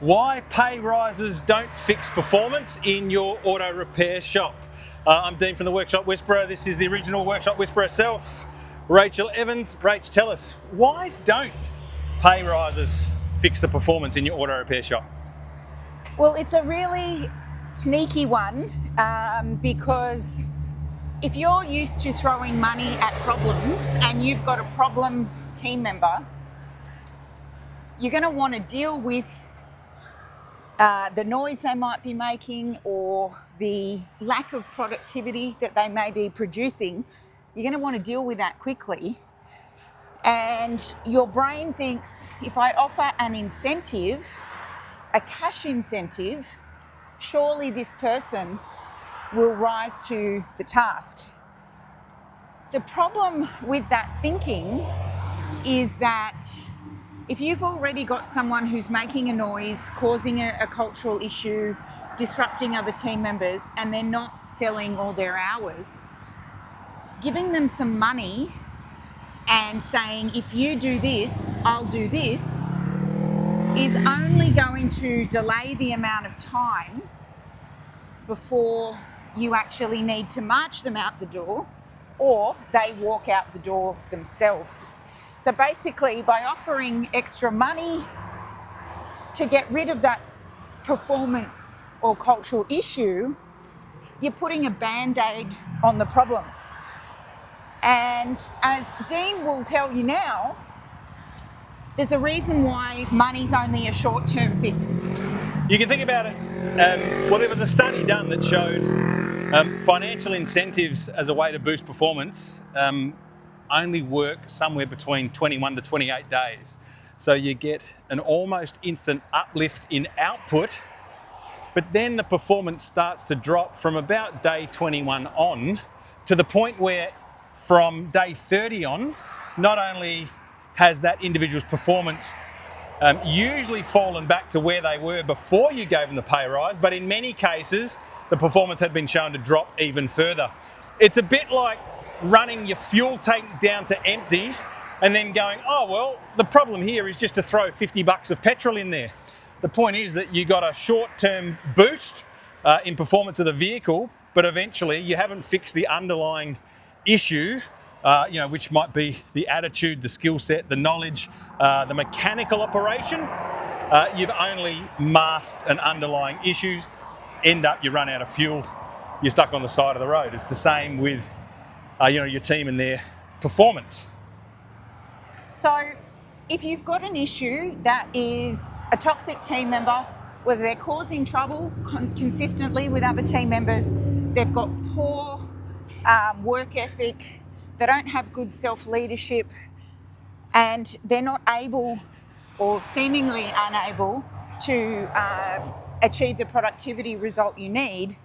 Why pay rises don't fix performance in your auto repair shop. I'm Dean from the Workshop Whisperer. This is the original Workshop Whisperer herself, Rachael Evans. Rach, tell us, why don't pay rises fix the performance in your auto repair shop? Well, it's a really sneaky one because if you're used to throwing money at problems and you've got a problem team member, you're going to want to deal with the noise they might be making or the lack of productivity that they may be producing. You're going to want to deal with that quickly. And your brain thinks, if I offer an incentive, a cash incentive, surely this person will rise to the task. The problem with that thinking is that if you've already got someone who's making a noise, causing a cultural issue, disrupting other team members, and they're not selling all their hours, giving them some money and saying, if you do this, I'll do this, is only going to delay the amount of time before you actually need to march them out the door or they walk out the door themselves. So basically, by offering extra money to get rid of that performance or cultural issue, you're putting a Band-Aid on the problem. And as Dean will tell you now, there's a reason why money's only a short-term fix. You can think about it. Well, there was a study done that showed financial incentives as a way to boost performance only work somewhere between 21 to 28 days. So you get an almost instant uplift in output, but then the performance starts to drop from about day 21 on to the point where from day 30 on, not only has that individual's performance usually fallen back to where they were before you gave them the pay rise, but in many cases, the performance had been shown to drop even further. It's a bit like running your fuel tank down to empty and then going, oh, well, the problem here is just to throw $50 of petrol in there. The point is that you got a short-term boost in performance of the vehicle, but eventually you haven't fixed the underlying issue, which might be the attitude, the skill set, the knowledge, the mechanical operation. You've only masked an underlying issue. End up, you run out of fuel, you're stuck on the side of the road. It's the same with your team and their performance. So if you've got an issue that is a toxic team member, whether they're causing trouble consistently with other team members, they've got poor work ethic, they don't have good self-leadership, and they're not able or seemingly unable to achieve the productivity result you need,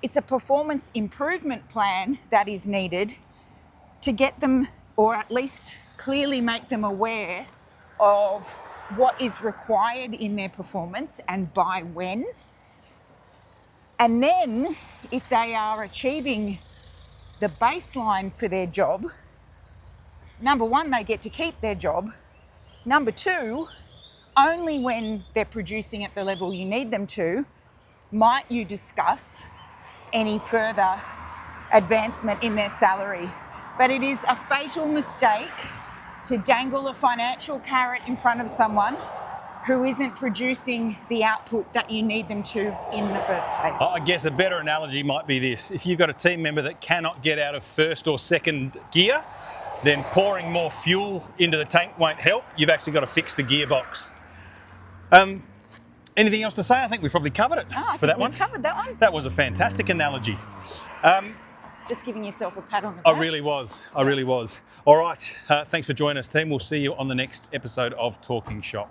it's a performance improvement plan that is needed to get them, or at least clearly make them aware of what is required in their performance and by when. And then if they are achieving the baseline for their job, number one, they get to keep their job. Number two, only when they're producing at the level you need them to, might you discuss any further advancement in their salary. But it is a fatal mistake to dangle a financial carrot in front of someone who isn't producing the output that you need them to in the first place. I guess a better analogy might be this. If you've got a team member that cannot get out of first or second gear, then pouring more fuel into the tank won't help. You've actually got to fix the gearbox. Anything else to say? I think we probably covered it for that one. Covered that one. That was a fantastic analogy. Just giving yourself a pat on the back. I really was. All right. Thanks for joining us, team. We'll see you on the next episode of Talking Shop.